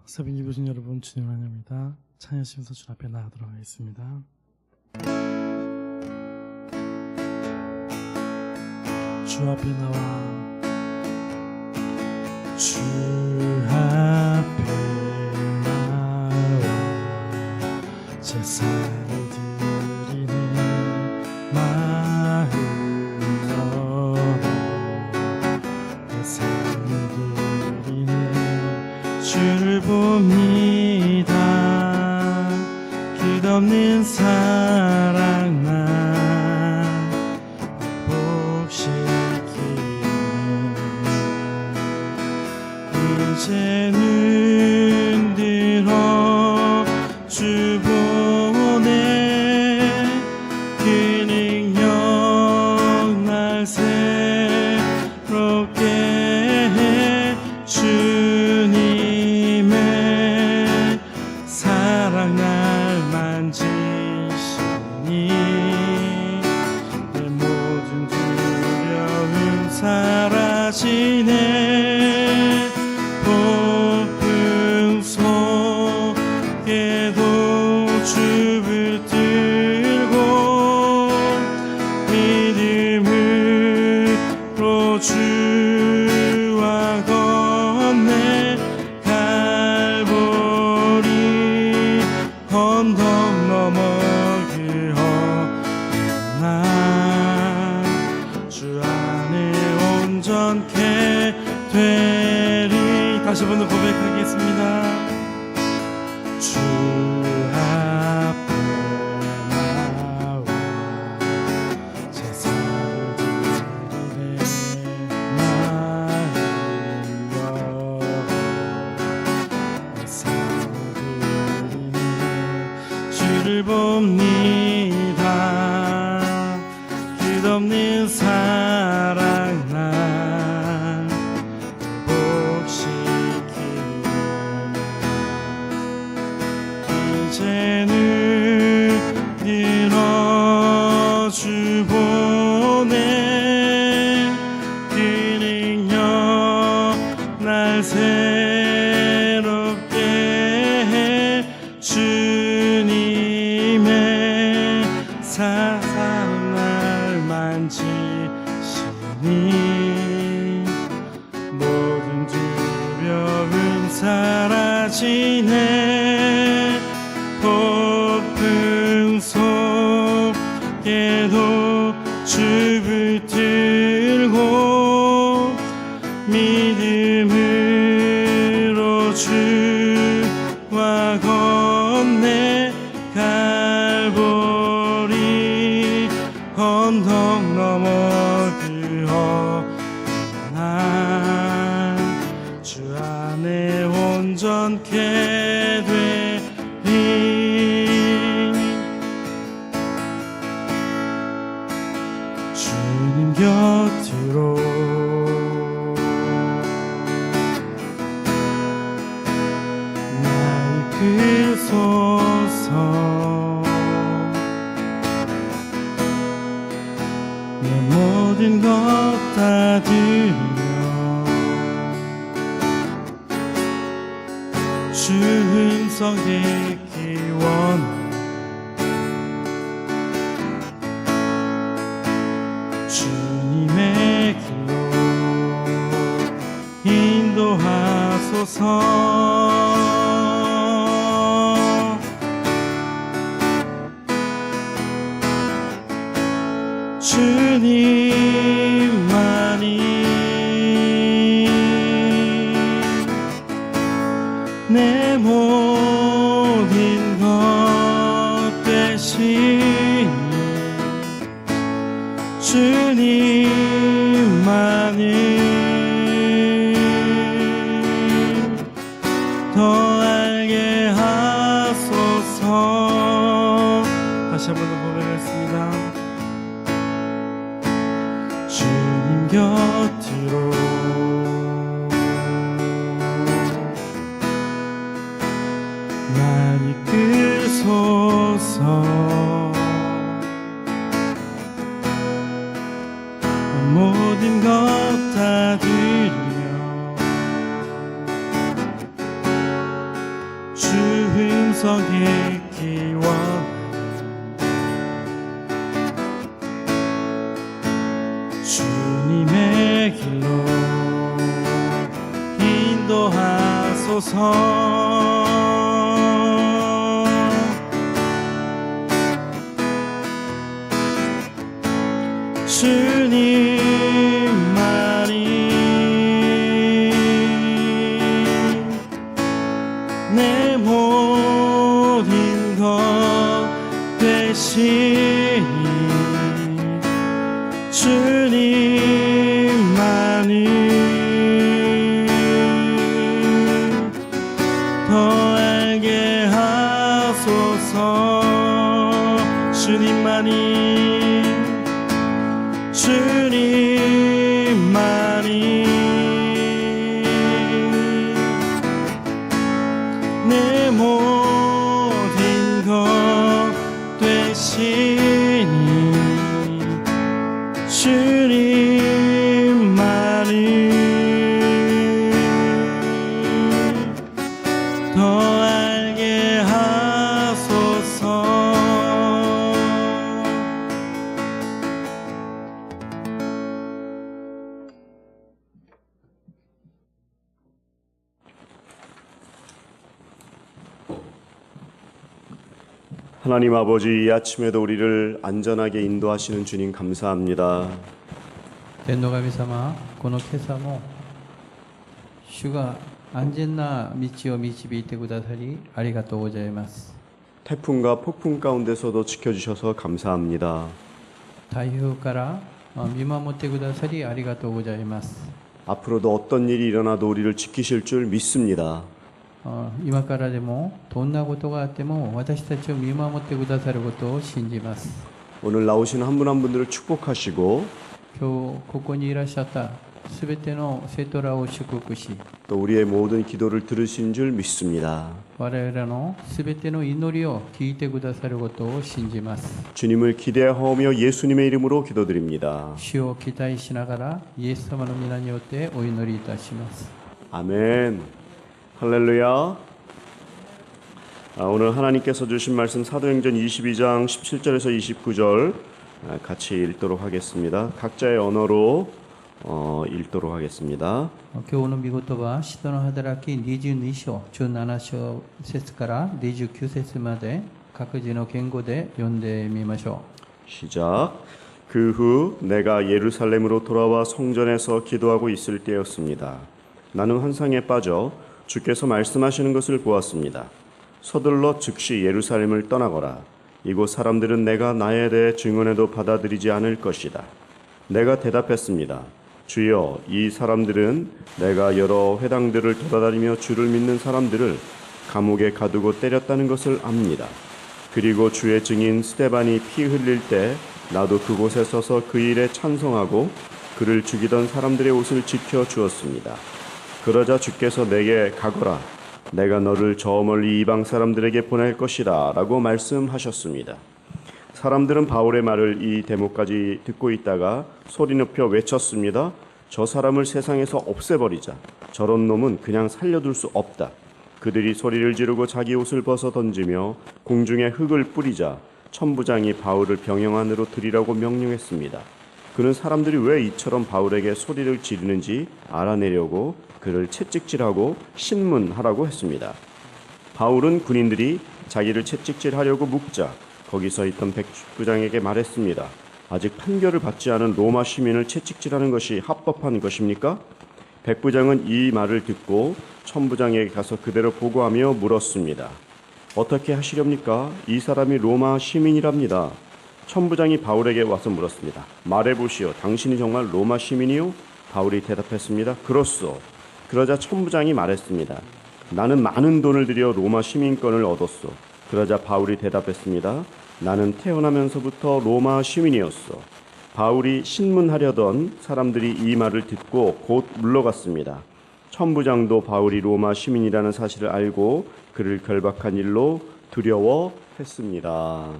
새벽 기부신 여러분, 주님 환영합니다. 찬양하시면서 주 앞에 나가도록 하겠습니다. 주 앞에 나와 주 앞에 나와 제사를 드리네 마음 열어 제사를 드리네 주를 봅니다. 끝없는 사랑 난 복시키네 이제 눈 들어 주 보네 그 능력 날 새롭게 해 주님의 사랑 날 만지시니 내 모든 두려움 사라지네 폭풍 속에도 주 붙들고 믿음으로 주와 건네 갈보리 언덕 넘어 그 험난 주 안에 온전케 되리. 다시 한번 고백하겠습니다. 주 앞에 나와 제사를 드리네 마음 열어 제사를 드리네 주를 봅니다. 끝없는 사랑 난 복시키네 이제는 들어 주 보네 그 능력 날 새롭게 해 주님의 사랑 날 만지시니 모든 두려움 사라지네 폭풍 속에도 주 붙들고 믿음으로 주와 건네 갈보리 언덕 넘어 그 험난 주 안에 온전케 되리. 주님 곁으로 날 이끌소서 내 모든 것 다 드려 주 음성 듣기 원해 주님의 길로 인도하소서. 주님만이 내 모든 것 되시니 주님만을 더 알게 하소서. 다시 한 번 더 고백하겠습니다. 주님 곁으로 날 이끌소서. 모든 것 다 드려 풍성 있기 원하네. 주님의 길로 인도하소서. 주님만이 내 모든 것 되시니 주님만이 더 알게 하소서. 주님만이 내 모든 것 되시니 주님만이 더 알게 하소서. 하나님 아버지, 이 아침에도 우리를 안전하게 인도하시는 주님 감사합니다. 天の神様、この今朝も主が安全な道を導いてくださりありがとうございます。 태풍과 폭풍 가운데서도 지켜주셔서 감사합니다. 台風から見守ってくださりありがとうございます。 앞으로도 어떤 일이 일어나도 우리를 지키실 줄 믿습니다. 今からでもどんなことがあっても私たちを見守ってくださることを信じます。 오늘 나오신 한 분 한 분들을 축복하시고 今日ここにいらっしゃったすべての生徒らを祝福し、 또 우리의 모든 기도를 들으신 줄 믿습니다. 我々のすべての祈りを聞いてくださることを信じます。 주님을 기대하오며 예수님의 이름으로 기도드립니다. 主を期待しながらイエス様の皆によってお祈りいたします。 아멘. 할렐루야. 오늘 하나님께서 주신 말씀 사도행전 22장 17절에서 29절 같이 읽도록 하겠습니다. 각자의 언어로 읽도록 하겠습니다. 今日の御言葉、使徒の働き22章17章節から29節まで各自の言語で読んでみましょう。 시작. 그 후 내가 예루살렘으로 돌아와 성전에서 기도하고 있을 때였습니다. 나는 환상에 빠져 주께서 말씀하시는 것을 보았습니다. 서둘러 즉시 예루살렘을 떠나거라. 이곳 사람들은 내가 나에 대해 증언해도 받아들이지 않을 것이다. 내가 대답했습니다. 주여, 이 사람들은 내가 여러 회당들을 돌아다니며 주를 믿는 사람들을 감옥에 가두고 때렸다는 것을 압니다. 그리고 주의 증인 스데반이 피 흘릴 때 나도 그곳에 서서 그 일에 찬성하고 그를 죽이던 사람들의 옷을 지켜 주었습니다. 그러자 주께서 내게 가거라. 내가 너를 저 멀리 이방 사람들에게 보낼 것이다 라고 말씀하셨습니다. 사람들은 바울의 말을 이 대목까지 듣고 있다가 소리 높여 외쳤습니다. 저 사람을 세상에서 없애버리자. 저런 놈은 그냥 살려둘 수 없다. 그들이 소리를 지르고 자기 옷을 벗어 던지며 공중에 흙을 뿌리자 천부장이 바울을 병영 안으로 들이라고 명령했습니다. 그는 사람들이 왜 이처럼 바울에게 소리를 지르는지 알아내려고 그를 채찍질하고 신문하라고 했습니다. 바울은 군인들이 자기를 채찍질하려고 묵자 거기 서 있던 백부장에게 말했습니다. 아직 판결을 받지 않은 로마 시민을 채찍질하는 것이 합법한 것입니까? 백부장은 이 말을 듣고 천부장에게 가서 그대로 보고하며 물었습니다. 어떻게 하시렵니까? 이 사람이 로마 시민이랍니다. 천부장이 바울에게 와서 물었습니다. 말해보시오. 당신이 정말 로마 시민이요? 바울이 대답했습니다. 그렇소. 그러자 천부장이 말했습니다. 나는 많은 돈을 들여 로마 시민권을 얻었소. 그러자 바울이 대답했습니다. 나는 태어나면서부터 로마 시민이었소. 바울이 신문하려던 사람들이 이 말을 듣고 곧 물러갔습니다. 천부장도 바울이 로마 시민이라는 사실을 알고 그를 결박한 일로 두려워했습니다.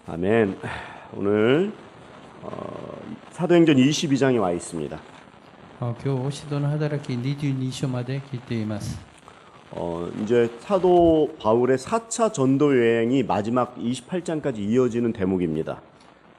아멘. 오늘 사도행전 22장에 와 있습니다. 今日、使徒の働き22章まで聞いています。 이제 사도 바울의 4차 전도 여행이 마지막 28장까지 이어지는 대목입니다.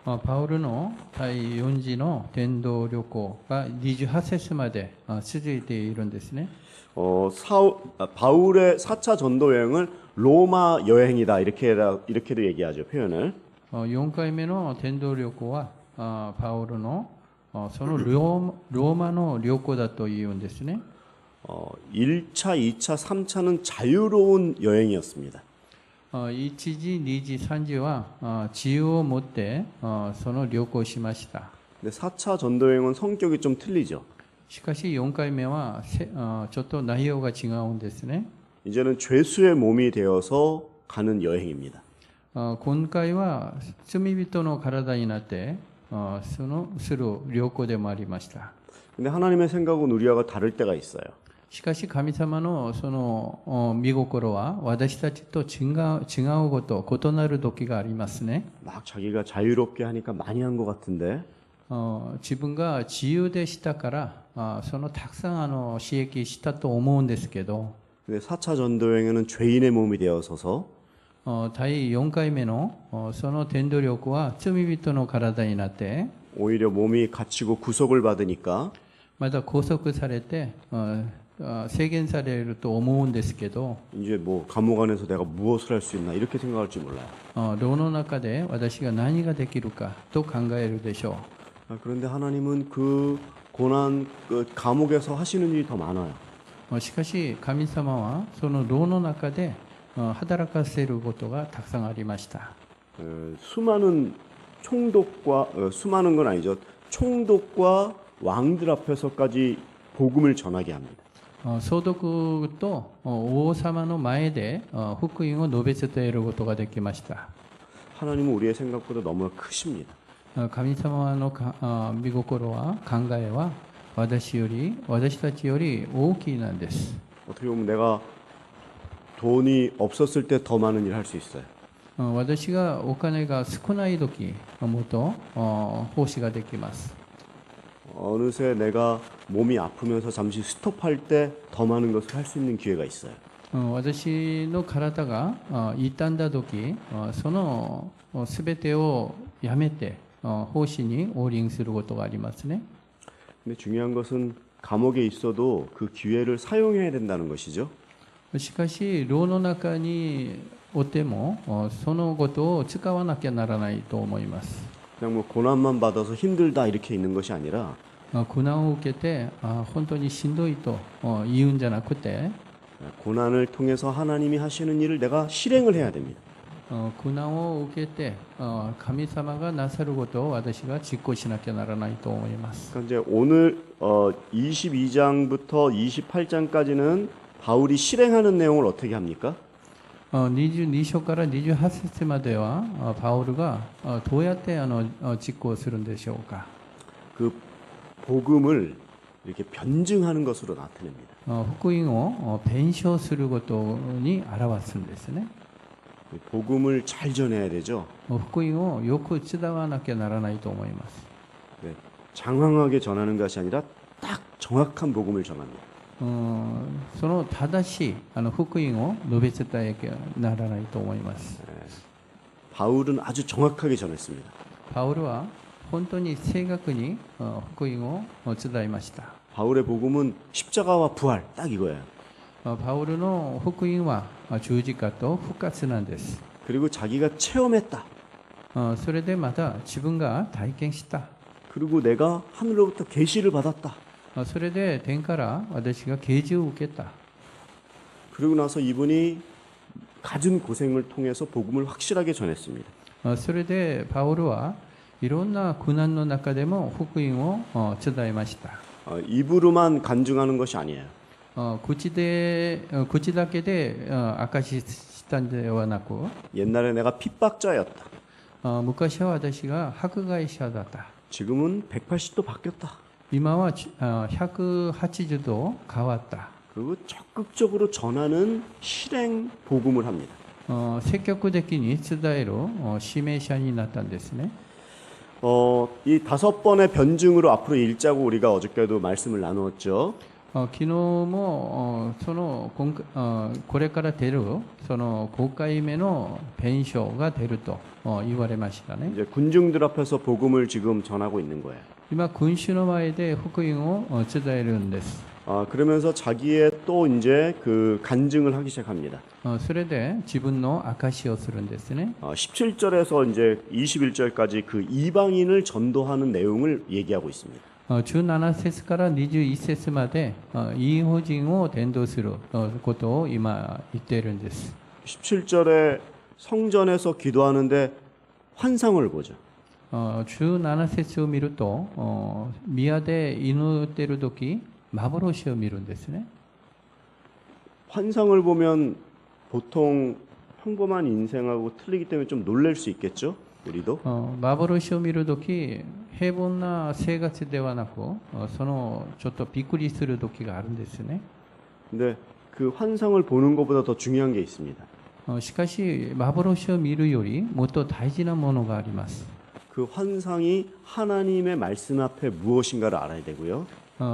パウルの第4次の伝道旅行が28節まで続いているんですね。 바울의 4차 전도 여행을 로마 여행이다 이렇게도 얘기하죠. 표현을. 4回目の伝道旅行はパウルのそのローマの旅行だというんですね。 1차, 2차, 3차는 자유로운 여행이었습니다. 1次、2次、3次は自由を持ってその旅行をしました。 근데 4차 전도 여행은 성격이 좀 틀리죠. しかし4回目はちょっと内容が違うんですね。 이제는 죄수의 몸이 되어서 가는 여행입니다. 今回は罪人の体になってする旅行でもありました。 근데 하나님의 생각은 우리와 다를 때가 있어요. しかし神様のその見心は私たちと違うこと、異なる時がありますね。 막 자기가 자유롭게 하니까 많이 한 것 같은데 自分が自由でしたからそのたくさん刺激したと思うんですけど 근데 4차 전도 여행에는 죄인의 몸이 되어서서 第4回目のその伝道力は罪人の体になって 오히려 몸이 갇히고 구속을 받으니까 また拘束されて制限されると思うんですけど 이제 뭐 감옥 안에서 내가 무엇을 할 수 있나 이렇게 생각할지 몰라요. 牢の中で私が何ができるかと考えるでしょ 그런데 하나님은 그 고난 그 감옥에서 하시는 일이 더 많아요. う。しかし神様はその牢の中で働かせることがたくさんありました。 수많은 총독과 수많은 건 아니죠. 총독과 왕들 앞에서까지 복음을 전하게 합니다. 総督と王様の前で福音を述べ伝えることができました。 하나님은 우리의 생각보다 너무 크십니다. 神様の見心は考えは私たちより大きいなんです。 어떻게 보면 내가 돈이 없었을 때 더 많은 일을 할 수 있어요. 私がお金が少ない時もっと奉仕ができます。 어느새 내가 몸이 아프면서 잠시 스톱할 때 더 많은 것을 할 수 있는 기회가 있어요. 私の体が傷んだ時その全てをやめて奉仕に応臨することがありますね。 근데 중요한 것은 감옥에 있어도 그 기회를 사용해야 된다는 것이죠. しかし牢の中におってもそのことを使わなきゃならないと思います。 그냥 뭐 고난만 받아서 힘들다 이렇게 있는 것이 아니라 苦難を受けて本当にしんどいと言うんじゃなくて 고난을 통해서 하나님이 하시는 일을 내가 실행을 해야 됩니다. 苦難を受けて神様がなさることを私が実行しなきゃならないと思います。 그러니까 이제 오늘 22장부터 28장까지는 바울이 실행하는 내용을 어떻게 합니까? 22章から28節まではパウルがどうやって実行するんでしょうか。 그 복음을 이렇게 변증하는 것으로 나타냅니다. 福音を弁証することに表すんですね。 복음을 잘 전해야 되죠. 福音をよく伝わなきゃならないと思います。 네, 장황하게 전하는 것이 아니라 딱 정확한 복음을 전합니다. その正しい福音を述べ伝えなきゃならないと思います。 바울은 아주 정확하게 전했습니다. パウルは本当に正確に福音を伝えました。 바울의 복음은 십자가와 부활 딱 이거예요. パウルの福音は十字架と復活なんです。 그리고 자기가 체험했다. それでまた自分が体験した。 그리고 내가 하늘로부터 계시를 받았다. それで天から私が啓示を受けた。 그리고 나서 이분이 갖은 고생을 통해서 복음을 확실하게 전했습니다. それでパウルはいろんな苦難の中でも福音を伝えました。 입으로만 간증하는 것이 아니에요. 口だけで証ししたんではなく 옛날에 내가 핍박자였다. 昔は私が迫害者だった。 지금은 180도 바뀌었다. 今は180度変わった。 그리고 적극적으로 전하는 실행 복음을 합니다. 積極的に伝える指名者になったんですね。 이 5번의 변증으로 앞으로 읽자고 우리가 어저께도 말씀을 나누었죠. 昨日もこれから出るその5回目の弁償が出ると言われましたね。 이제 군중들 앞에서 복음을 지금 전하고 있는 거예요. 今群衆の前で福音を伝えるんです。 그러면서 자기의 또 이제 그 간증을 하기 시작합니다. それで自分の証しをするんですね。 17절에서 이제 21절까지 그 이방인을 전도하는 내용을 얘기하고 있습니다. 17節から21節まで異邦人を伝道することを今言っているんです。 17절에 성전에서 기도하는데 환상을 보죠. 17節を見ると宮で祈っている時幻を見るんですね。 환상을 보면 보통 평범한 인생하고 틀리기 때문에 좀 놀랄 수 있겠죠? 우리도. 幻を見る時平凡な生活ではなくそのちょっとびっくりする時があるんですね。 근데 그 환상을 보는 것보다 더 중요한 게 있습니다. しかし幻を見るよりもっと大事なものがあります。 그 환상이 하나님의 말씀 앞에 무엇인가를 알아야 되고요.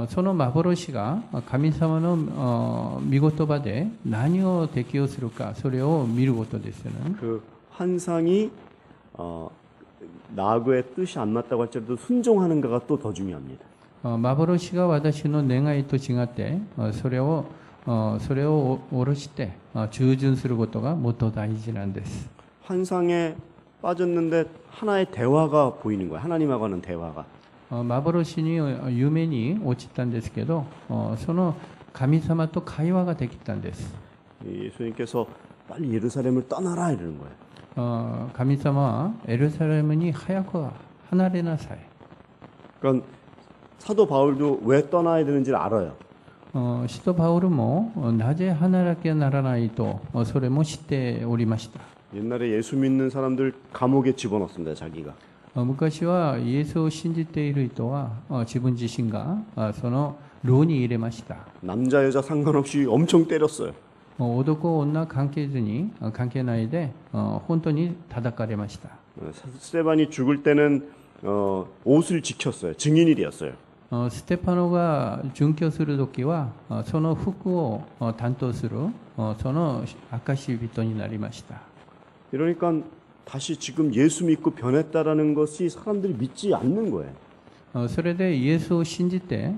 その幻が神様の御言葉で何を適用するかそれを見ることですよね。 그 환상이 나그의 뜻이 안 맞다고 할지라도 순종하는가가 또 더 중요합니다. 幻が私の願いと違ってそれを下ろして従順することがもっと大事なんです。 환상에 빠졌는데 하나의 대화가 보이는 거예요. 하나님하고 하는 대화가. 幻に夢に落ちたんですけどその神様と会話ができたんです。 예수님께서 빨리 예루살렘을 떠나라 이러는 거예요. 神様はエルサレムに早く離れなさい。 그러니까 사도 바울도 왜 떠나야 되는지를 알아요. 使徒パウルもなぜ離れなきゃならないとそれも知っておりました。 옛날에 예수 믿는 사람들 감옥에 집어넣습니다. 자기가. 昔はイエスを信じている人は自分自身がその牢に入れました。 남자 여자 상관없이 엄청 때렸어요. 男女関係ないで本当に叩かれました。 스테반이 죽을 때는 옷을 지켰어요. 증인일이었어요. ステパノが殉教するときはその服を担当するその証人になりました。 이러니까 다시 지금 예수 믿고 변했다라는 것이 사람들이 믿지 않는 거예요. それでイエスを信じて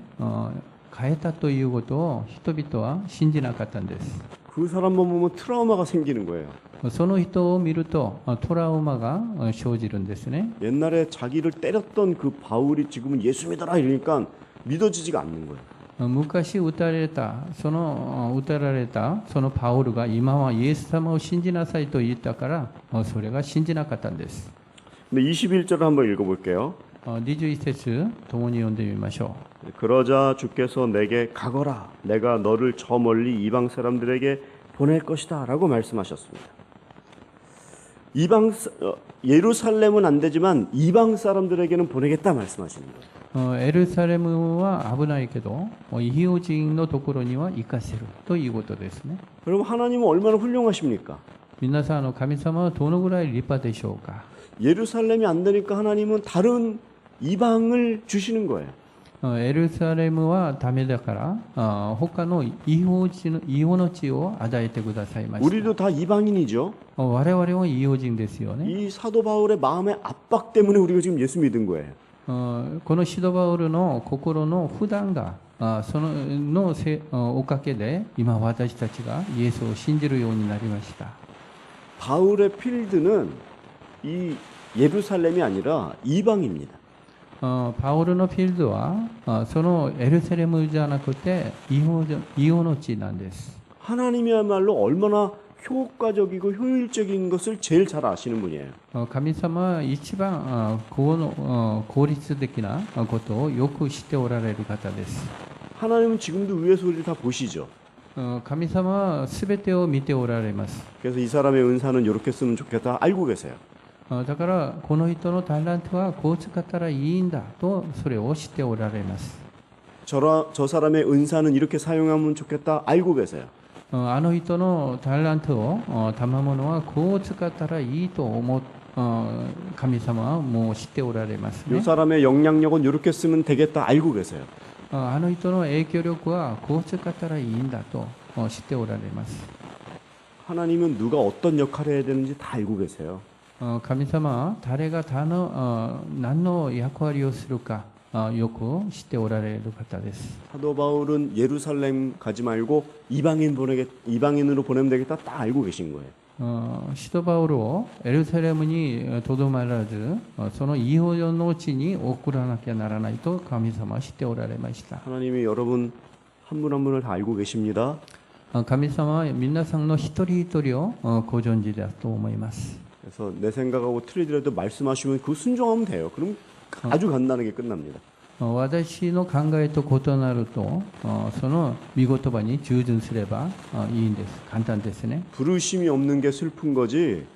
変えたということを人々は信じなかったんです。 그 사람만 보면 트라우마가 생기는 거예요. その人を見るとトラウマが生じるんですね。 옛날에 자기를 때렸던 그 바울이 지금은 예수 믿어라 이러니까 믿어지지가 않는 거예요. 昔撃たれたそのパウルが今はイエス様を信じなさいと言ったからそれが信じなかったんです。 근데 21절을 한번 읽어볼게요. 21節共に読んでみましょ 그러자 주께서 내게 가거라. 내가 너를 저 멀리 이방 사람들에게 보낼 것이다. 라고 말씀하셨습니다. 예루살렘은 안 되지만 이방 사람들에게는 보내겠다 말씀하시는 거예요. エルサレムは危ないけど異邦人のところには行かせるということですね。 여러분 하나님은 얼마나 훌륭하십니까? 皆さん神様はどのぐらい立派でしょうか。 예루살렘이 안 되니까 하나님은 다른 이방을 주시는 거예요. エルサレムはダメだから他の異邦の地を与えてくださいました。 우리도 다 이방인이죠. 我々は異邦人ですよね。 이 사도 바울의 마음의 압박 때문에 우리가 지금 예수 믿은 거예요. このシドバウルの心の負担がそのおかげで今私たちがイエスを信じるようになりました。 바울의 필드는 이 예루살렘이 아니라 이방입니다. パウルのフィールドはそのエルサレムじゃなくて異邦の地なんです。 하나님이야말로 얼마나 효과적이고 효율적인 것을 제일 잘 아시는 분이에요. 神様は一番効率的なことをよく知っておられる方です。 하나님은 지금도 위에서 우리를 다 보시죠. 神様は全てを見ておられます。 그래서 이 사람의 은사는 이렇게 쓰면 좋겠다 알고 계세요. だからこの人のタラントはこう使ったらいいんだとそれを知っておられます。 저 사람의 은사는 이렇게 사용하면 좋겠다 알고 계세요. あの人のタラントを賜物はこう使ったらいいと思う神様はもう知っておられます 이 ね。 사람의 영향력은 이렇게 쓰면 되겠다 알고 계세요. あの人の影響力はこう使ったらいいんだと知っておられます。 하나님은 누가 어떤 역할을 해야 되는지 다 알고 계세요. 神様は誰が何の役割をするかよく知っておられる方です。 사도 바울은 예루살렘 가지 말고 이방인으로 보내면 되겠다 딱 알고 계신 거예요. 使徒パウロをエルサレムにとどまらずその異邦の地に送らなきゃならないと神様は知っておられました。 하나님이 여러분 한 분 한 분을 다 알고 계십니다. 神様は皆さんの一人一人をご存知だと思います。 그래서 내 생각하고 틀리더라도 말씀하시면 그 순종하면 돼요. 그럼 아주 간단하게 끝납니다. 私の考えと異なるとその御言葉に従順すればいいんです。簡単ですね。 부르심이 없는 게 슬픈 거지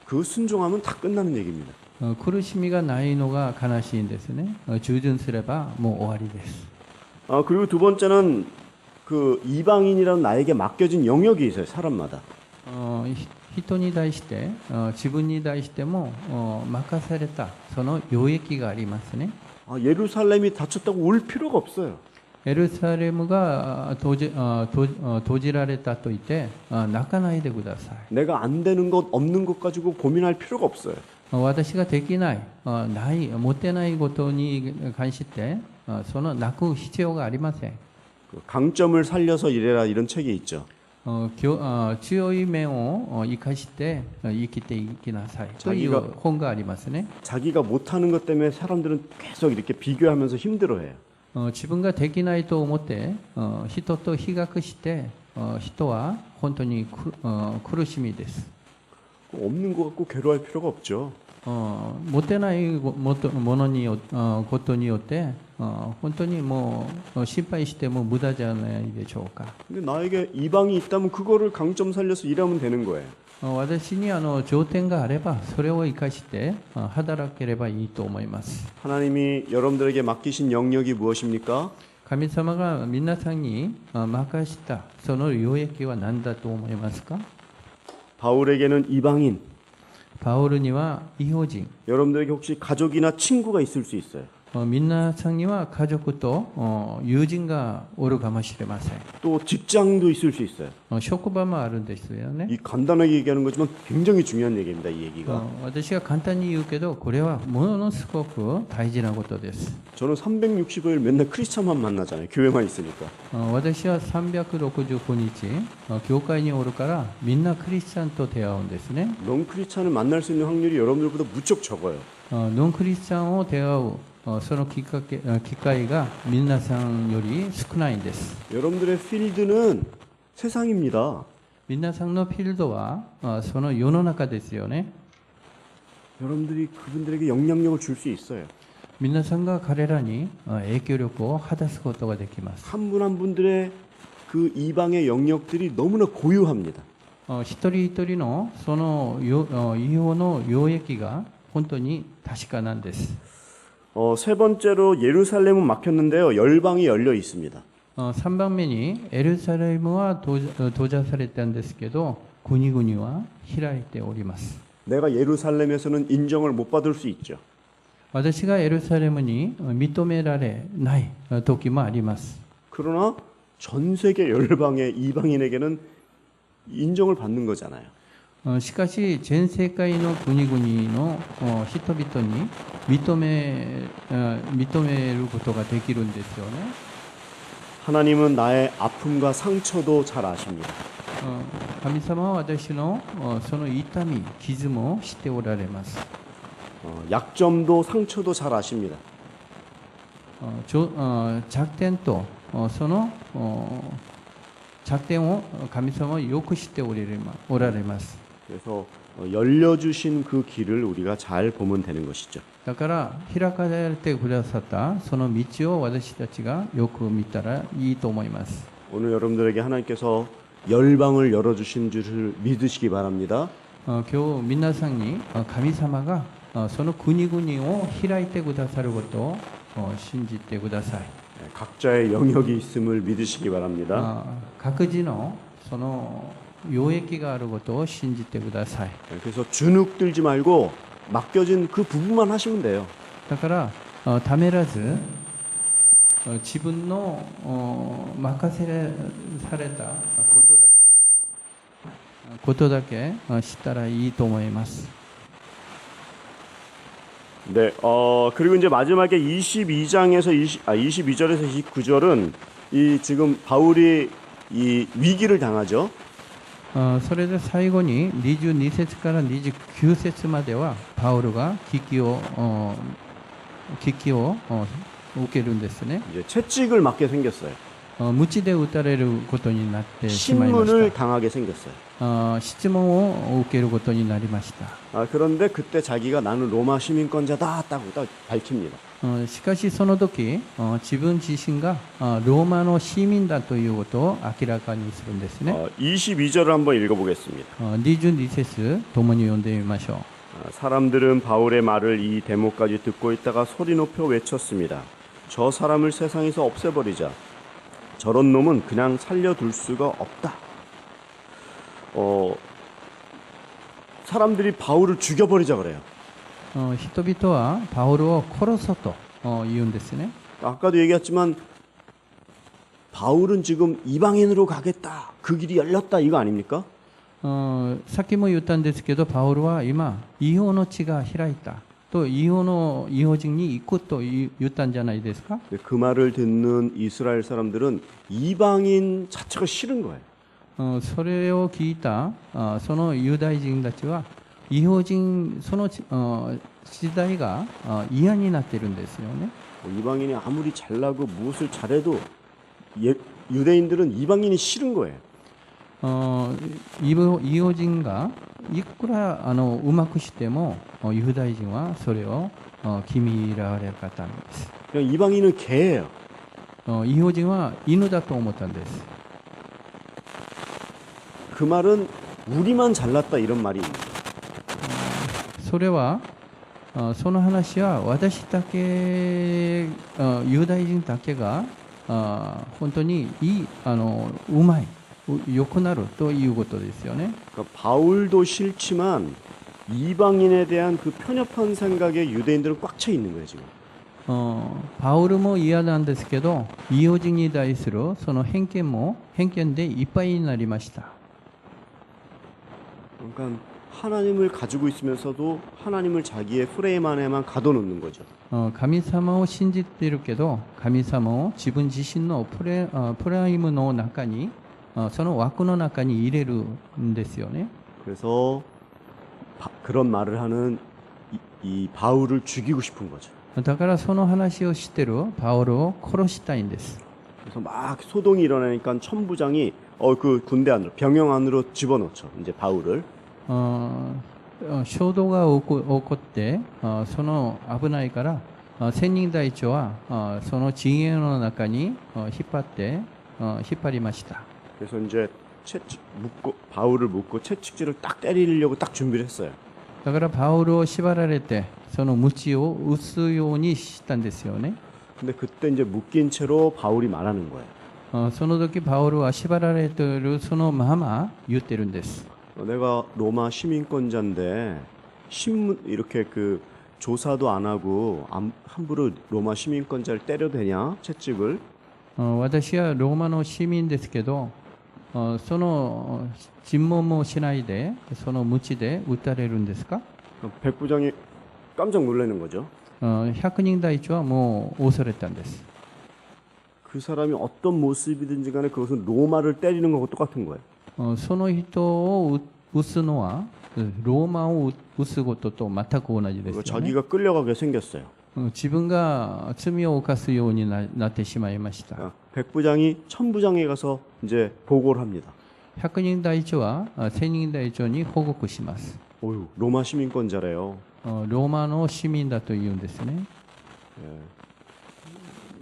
그 순종하면 다 끝나는 얘기입니다. 苦しみがないのが悲しいんですね。従順すればもう終わりです。 그리고 두 번째는 그 이방인이라는 나에게 맡겨진 영역이 있어요. 사람마다. 人に対して自分に対しても任されたその領域がありますね。 예루살렘이 닫혔다고 올 필요가 없어요. エルサレムが閉じられたと言って泣かないでください。 내가 안 되는 것 없는 것 가지고 고민할 필요가 없어요. 私ができない、持ってないことに関してその泣く必要がありません。 그 강점을 살려서 일해라 이런 책이 있죠. 強い面を生かして生きていきなさいという本がありますね。 자기가 못하는 것 때문에 사람들은 계속 이렇게 비교하면서 힘들어해요. 自分ができないと思って人と比較して人は本当に苦しみです。 없는 것 갖고 괴로워할 필요가 없죠. 持てないものにことによって本当にもう失敗しても無駄じゃないでしょうか。 근데 나에게 이방이 있다면 그거를 강점 살려서 일하면 되는 거예요. 私に条件があればそれを生かして働ければいいと思います。 하나님이 여러분들에게 맡기신 영역이 무엇입니까? 神様が皆さんに任したその領域は何だと思いますか？ 바울에게는 이방인, パウルには異邦人、 여러분들에게 혹시 가족이나 친구가 있을 수 있어요. 皆さんには家族と友人がおるかもしれません。 또 직장도 있을 수 있어요. 職場もあるんですよね。 이 간단하게 얘기하는 거지만 굉장히 중요한 얘기입니다. 이 얘기가. 私が簡単に言うけどこれはものすごく大事なことです。 저는 365일 맨날 크리스찬만 만나잖아요. 교회만 있으니까. 私は365日教会におるからみんなクリスチャンと出会うんですね。 넌 크리스찬을 만날 수 있는 확률이 여러분들보다 무척 적어요. ノンクリスチャンを出会うその機会が皆さんより少ないんです。 여러분들의 필드는 세상입니다. 皆さんのフィールドはその世の中ですよね。 여러분들이 그분들에게 영향력을 줄 수 있어요. 皆さんが彼らに影響力を果たすことができます。 한 분 한 분들의 그 이방의 영역들이 너무나 고유합니다. 一人一人のその異邦の領域が本当に確かなんです。 세 번째로 예루살렘은 막혔는데요. 열방이 열려 있습니다. 3番目にエルサレムは閉ざされたんですけど国々は開いております。 내가 예루살렘에서는 인정을 못 받을 수 있죠. 私がエルサレムに認められない時もあります。 그러나 전 세계 열방의 이방인에게는 인정을 받는 거잖아요. しかし全世界の国々の人々に認めることができるんですよね。 하나님은 나의 아픔과 상처도 잘 아십니다. 神様は私のその痛み、傷も知っておられます。 약점도 상처도 잘 아십니다. 弱点とその弱点を神様はよく知っておられます。 그래서 열려주신 그 길을 우리가 잘 보면 되는 것이죠. だから開かれてくださったその道を私たちがよく見たらいいと思います。 오늘 여러분들에게 하나님께서 열방을 열어주신 줄을 믿으시기 바랍니다. 今日皆さんに神様がその国々を開いてくださることを信じてください。 각자의 영역이 있음을 믿으시기 바랍니다. 各自のその領域があることを信じてください。 그래서 주눅 들지 말고 맡겨진 그 부분만 하시면 돼요. だからためらず自分の任せされたことだけしたらいいと思います。 네, 그리고 이제 마지막에 22절에서 29절은 이 지금 바울이 이 위기를 당하죠. それで最後に22節から29節まではパウロが危機を受けるんですね。 이제 채찍을 맞게 생겼어요. 鞭で打たれることになってしまいまし 신문을 당하게 생겼어요. た。質問を受けることになりました。 그런데 그때 자기가 나는 로마 시민권자다 딱 밝힙니다. しかしその時自分自身がローマの市民だということを明らかにするんですね。 22절을 한번 읽어보겠습니다. 22節共に読んでみましょう。 사람들은 바울의 말을 이 대목까지 듣고 있다가 소리 높여 외쳤습니다. 저 사람을 세상에서 없애버리자. 저런 놈은 그냥 살려둘 수가 없다. 사람들이 바울을 죽여버리자 그래요. 人々はパウロを殺そうと言うんですね。 아까도 얘기했지만 바울은 지금 이방인으로 가겠다. 그 길이 열렸다. 이거 아닙니까? さっきも言ったんですけど、パウロは今、異邦の地が開いたと、異邦人に行くと言ったんじゃないですか。 그 말을 듣는 이스라엘 사람들은 이방인 자체가 싫은 거예요. それを聞いたそのユダヤ人たちは、異邦人その時代が嫌になっているんですよね。 이방인이 아무리 잘나고 무엇을 잘해도 유대인들은 이방인이 싫은 거예요. 異邦人がいくらうまくしてもユダヤ人はそれを気に入られなかったんです。 그냥 이방인은 개예요. 異邦人は犬だと思ったんです。 그 말은 우리만 잘났다 이런 말입니다. それはその話は私だけユダヤ人だけが本当にうまい良くなるということですよね。 그러니까 바울도 싫지만 이방인에 대한 그 편협한 생각에 유대인들은 꽉 차 있는 거예요 지금. パウルも嫌なんですけど、異邦人に対するその偏見でいっぱいになりました。 그러니까 하나님을 가지고 있으면서도 하나님을 자기의 프레임 안에만 가둬놓는 거죠. 神様を信じているけど、神様を自分自身のプライムの中に、その枠の中に入れるんですよね。 그래서 그런 말을 하는 이 바울을 죽이고 싶은 거죠. だからその話をしているパウロを殺したいんです。 그래서 막 소동이 일어나니까 천부장이 그 군대 안으로 병영 안으로 집어넣죠. 이제 바울을. 衝動が起こってその危ないから千人隊長はその陣営の中に引っ張りました。 그래서 이제 바울을 묶고 채찍질을 딱 때리려고 딱 준비를 했어요. だからパウロを縛られてその鞭を打つようにしたんですよね。 근데 그때 이제 묶인 채로 바울이 말하는 거예요. その時パウロは縛られているそのまま言ってるんです。 내가 로마 시민권자인데 신문 이렇게 그 조사도 안 하고 함부로 로마 시민권자를 때려도 되냐 채찍을? 私はローマの市民ですけど、その尋問もしないでその鞭で打たれるんですか？ 백부장이 깜짝 놀라는 거죠. 百人隊長はもう恐れたんです。 그 사람이 어떤 모습이든지 간에 그것은 로마를 때리는 것과 똑같은 거예요. その人を撃つのはローマを撃つことと全く同じですよね。 자기가 끌려가게 생겼어요. 自分が罪を犯すようになってしまいました。 백부장이 천부장에 가서 이제 보고를 합니다. 百人隊長は千人隊長に報告します。 어휴, 로마 시민권자래요. ローマの市民だというんですね。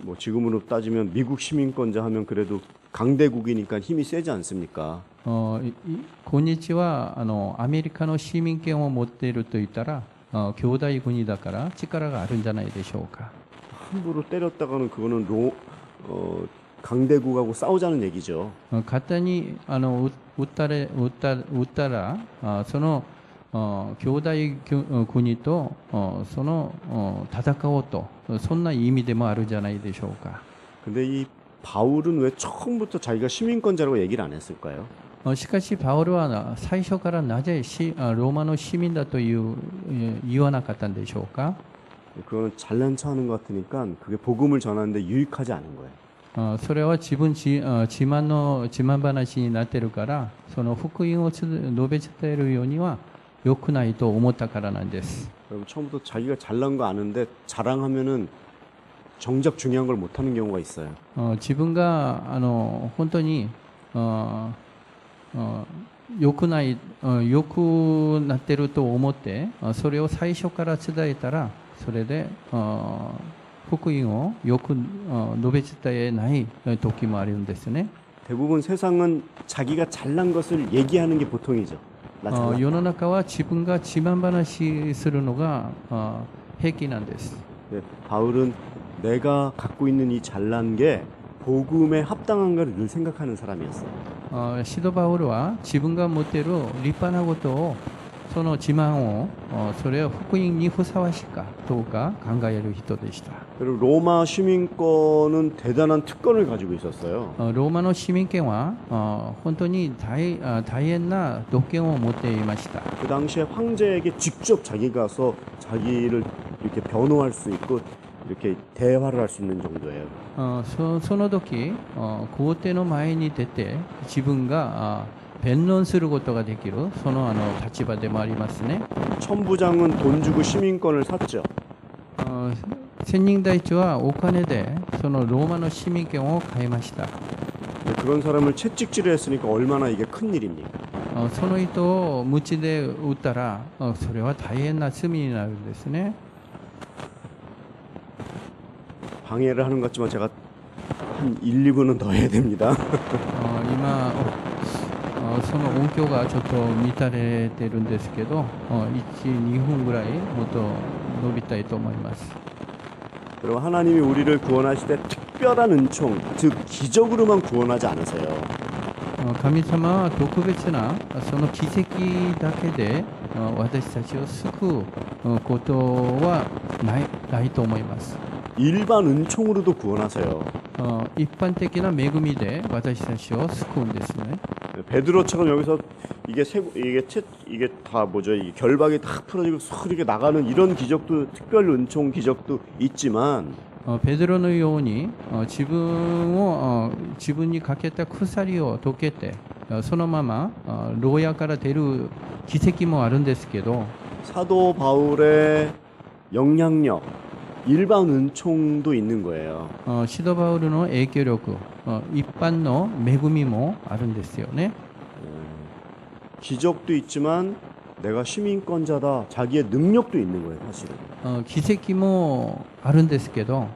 뭐 지금으로 따지면 미국 시민권자 하면 그래도 강대국이니까 힘이 세지 않습니까? 今日はアメリカの市民権を持っていると言ったら兄弟国だから力があるんじゃないでしょうか。 함부로 때렸다가는 그거는 강대국하고 싸우자는 얘기죠. 勝手に撃ったらその兄弟国とその戦おうとそんな意味でもあるんじゃないでしょうか。 근데 이 바울은 왜 처음부터 자기가 시민권자라고 얘기를 안 했을까요? しかしパウロは最初からなぜローマの市民だと言わなかったんでしょうか。 그건 잘난 척하는 것 같으니까 그게 복음을 전하는데 유익하지 않은 거예요. それは自慢話になってるから、その福音を述べ伝えるようには良くないと思ったからなんです。 여러분 처음부터 자기가 잘난 거 아는데 자랑하면은 정작 중요한 걸 못하는 경우가 있어요. 自分が本当に良くない良くなってると思ってそれを最初から伝えたらそれで福音をよく述べ伝えない時もあるんですね。 대부분 세상은 자기가 잘난 것을 얘기하는 게 보통이죠. 나 잘났다. 世の中は自分が自慢話するのが平気なんです。 네, 바울은 내가 갖고 있는 이 잘난 게 복음에 합당한가를 늘 생각하는 사람이었어요. シドバウルは自分が持っている立派なことをその自慢をそれを福音にふさわしいかどうか考える人でした。 그리고 로마 시민권은 대단한 특권을 가지고 있었어요. ローマの市民権は本当に大変な特権を持っていました。 그 당시에 황제에게 직접 자기가 가서 자기를 이렇게 변호할 수 있고 이렇게 대화를 할 수 있는 정도예요. その時皇帝の前に出て自分が弁論することができるその立場でもありますね。 천부장은 돈 주고 시민권을 샀죠. 千人大地はお金でそのローマの市民権を買いました。 그런 사람을 채찍질을 했으니까 얼마나 이게 큰 일입니까? その人を鞭で打ったらそれは大変な罪になるんですね。 방해를 하는 것 같지만 제가 한 1, 2분은 더 해야 됩니다. 今その音響がちょっと乱れてるんですけど1、2分ぐらいもっと伸びたいと思います。 여러분 하나님이 우리를 구원하실 때 특별한 은총, 즉 기적으로만 구원하지 않으세요. 神様は特別なその奇跡だけで私たちを救うことはないと思います。 일반 은총으로도 구원하세요. 一般的な恵みで私たちを救うんですね。 베드로처럼 여기서 이게 다 뭐죠? 이 결박이 다 풀어지고 쏙 이렇게 나가는 이런 기적도 특별 은총 기적도 있지만 ペドロのように自分にかけた鎖を解けてそのまま牢屋から出る奇跡もあるんですけど 사도 바울의 영향력, 일반 은총도 있는 거예요. シドバウルの影響力一般の恵みもあるんですよね。 기적도 있지만 내가 시민권자다. 자기의 능력도 있는 거예요, 사실은. 奇跡もあるんですけど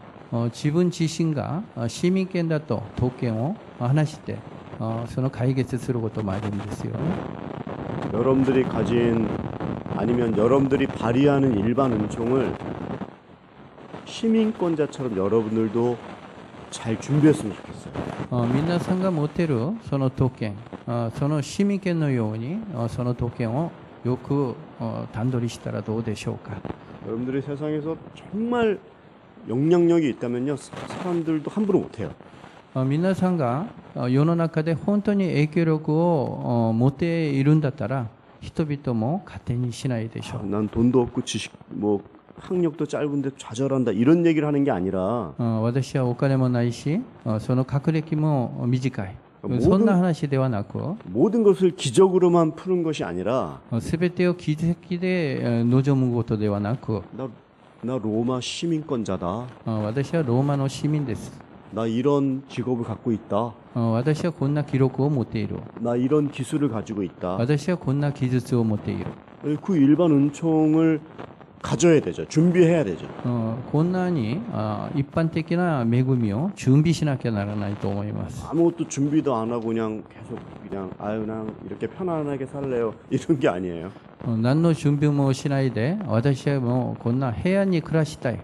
自分自身が市民権だと特権を話してその解決することもあるんですよね。 여러분들이 가진 아니면 여러분들이 발휘하는 일반 은총을 시민권자처럼 여러분들도 잘 준비했으면 좋겠어요. 皆さんが持っているその特権その市民権のようにその特権をよく段取りしたらどうでしょうか。 여러분들이 세상에서 정말 영향력이 있다면요, 사람들도 함부로 못해요. 皆さんが世の中で本当に影響力を持っているんだったら人々も勝手にしないでしょう。 난 돈도 없고 지식 뭐 학력도 짧은데 좌절한다 이런 얘기를 하는 게 아니라 私はお金もないしその学歴も短いそんな話ではなく 모든 것을 기적으로만 푸는 것이 아니라 全てを奇跡で望むことではなく 나 로마 시민권자다. 私はローマの市民です。 나 이런 직업을 갖고 있다. 私はこんな記録を持っている。 나 이런 기술을 가지고 있다. 私はこんな技術を持っている。 그 일반 은총을 가져야 되죠. 준비해야 되죠. こんなに一般的な恵みを準備しなきゃならないと思います。 아무것도 준비도 안 하고 그냥 계속 그냥 이렇게 편안하게 살래요. 이런 게 아니에요. 何の準備もしないで私はもうこんな平安に暮らしたい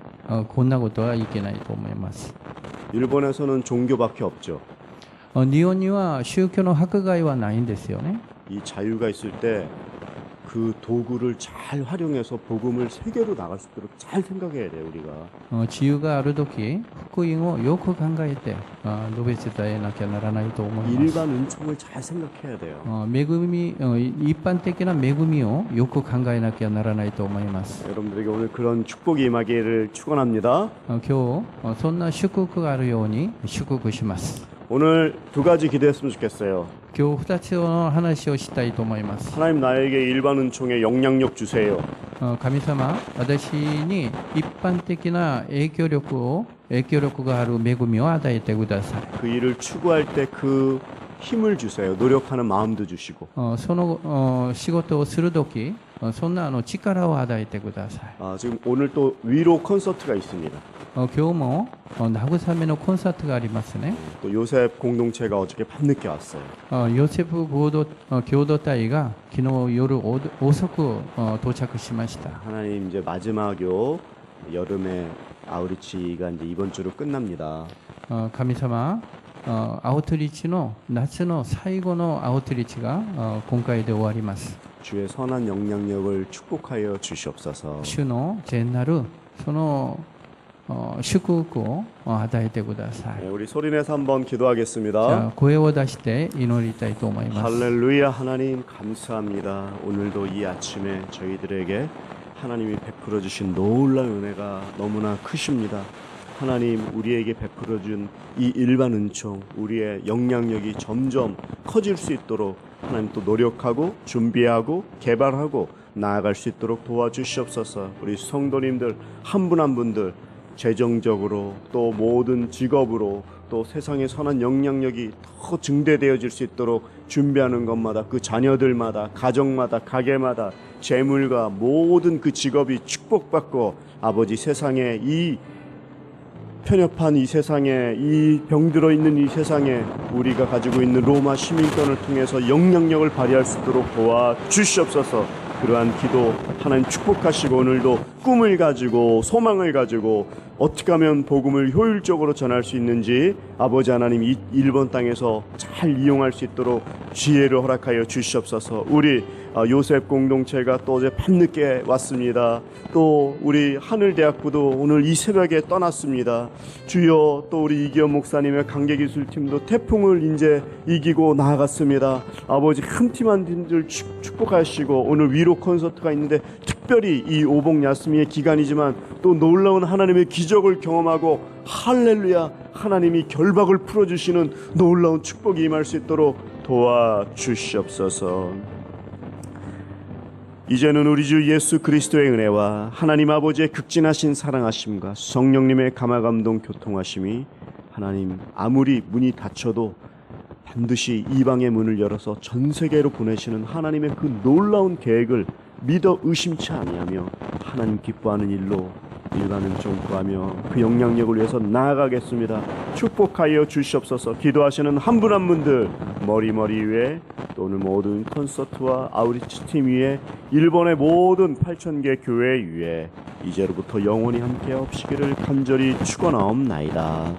こんなことはいけないと思います。 일본에서는 종교밖에 없죠. 日本には宗教の迫害はないんですよね。 이 자유가 있을 때 그 도구를 잘 활용해서 복음을 세계로 나갈 수 있도록 잘 생각해야 돼요, 우리가. 自由があるとき、福音をよく考えて述べ伝えなきゃならないと思います。 일반 은총을 잘 생각해야 돼요. 恵み、一般的な恵みをよく考えなきゃならないと思います。 여러분들에게 오늘 그런 축복이 임하기를 축원합니다. 今日そんな祝福があるように祝福します。 오늘 두 가지 기도했으면 좋겠어요. 今日2つの話をしたいと思います。 하나님 나에게 일반 은총의 영향력 주세요. 神様、私に一般的な影響力がある恵みを与えてください。 그 일을 추구할 때 그 힘을 주세요. 노력하는 마음도 주시고. その仕事をするとき、そんな力を与えてください。 지금 오늘 또 위로 콘서트가 있습니다. 今日も慰めのコンサートがありますね。 또 요셉 공동체가 어저께 밤늦게 왔어요. ヨセフ共同体が昨日夜遅く到着しました。 하나님 이제 마지막 요 여름에 아우리치가 이제 이번 주로 끝납니다. 神様、アウトリーチの夏の最後のアウトリーチが今回で終わります。 주의 선한 영향력을 축복하여 주시옵소서. 主の善なるその祝福を与えてください。 네, 우리 소리내서 한번 じゃ 기도하겠습니다. あ声を出して祈りたいと思います。 할렐루야. 하나님 감사합니다. 오늘도 이 아침에 저희들에게 하나님이 베풀어 주신 놀라운 은혜가 너무나 크십니다. 하나님 우리에게 베풀어 준 이 일반 은총, 우리의 영향력이 점점 커질 수 있도록 하나님 또 노력하고 준비하고 개발하고 나아갈 수 있도록 도와주시옵소서. 우리 성도님들 한 분 한 분들 재정적으로 또 모든 직업으로 또 세상의 선한 영향력이 더 증대되어질 수 있도록 준비하는 것마다 그 자녀들마다 가정마다 가게마다 재물과 모든 그 직업이 축복받고 아버지 세상에 이 편협한 이 세상에 이 병들어 있는 이 세상에 우리가 가지고 있는 로마 시민권을 통해서 영향력을 발휘할 수 있도록 도와주시옵소서. 그러한 기도 하나님 축복하시고 오늘도 꿈을 가지고 소망을 가지고 어떻게 하면 복음을 효율적으로 전할 수 있는지 아버지 하나님 이 일본 땅에서 잘 이용할 수 있도록 지혜를 허락하여 주시옵소서. 우리 요셉 공동체가 또 어제 밤늦게 왔습니다. 또 우리 하늘대학부도 오늘 이 새벽에 떠났습니다. 주여 또 우리 이기현 목사님의 관계기술팀도 태풍을 이제 이기고 나아갔습니다. 아버지 한 팀 한 팀들 축복하시고 오늘 위로 콘서트가 있는데 특별히 이 오복 야스미의 기간이지만 또 놀라운 하나님의 기적을 경험하고 할렐루야 하나님이 결박을 풀어주시는 놀라운 축복이 임할 수 있도록 도와주시옵소서. 이제는 우리 주 예수 그리스도의 은혜와 하나님 아버지의 극진하신 사랑하심과 성령님의 감화감동 교통하심이 하나님 아무리 문이 닫혀도 반드시 이방의 문을 열어서 전 세계로 보내시는 하나님의 그 놀라운 계획을 믿어 의심치 아니하며 하나님 기뻐하는 일로 일반은 좀 구하며 그 영향력을 위해서 나아가겠습니다. 축복하여 주시옵소서. 기도하시는 한 분 한 분들 머리 위에 또 오늘 모든 콘서트와 아우리치 팀 위에 일본의 모든 8,000개 교회 위에 이제로부터 영원히 함께 없시기를 간절히 축원하옵나이다.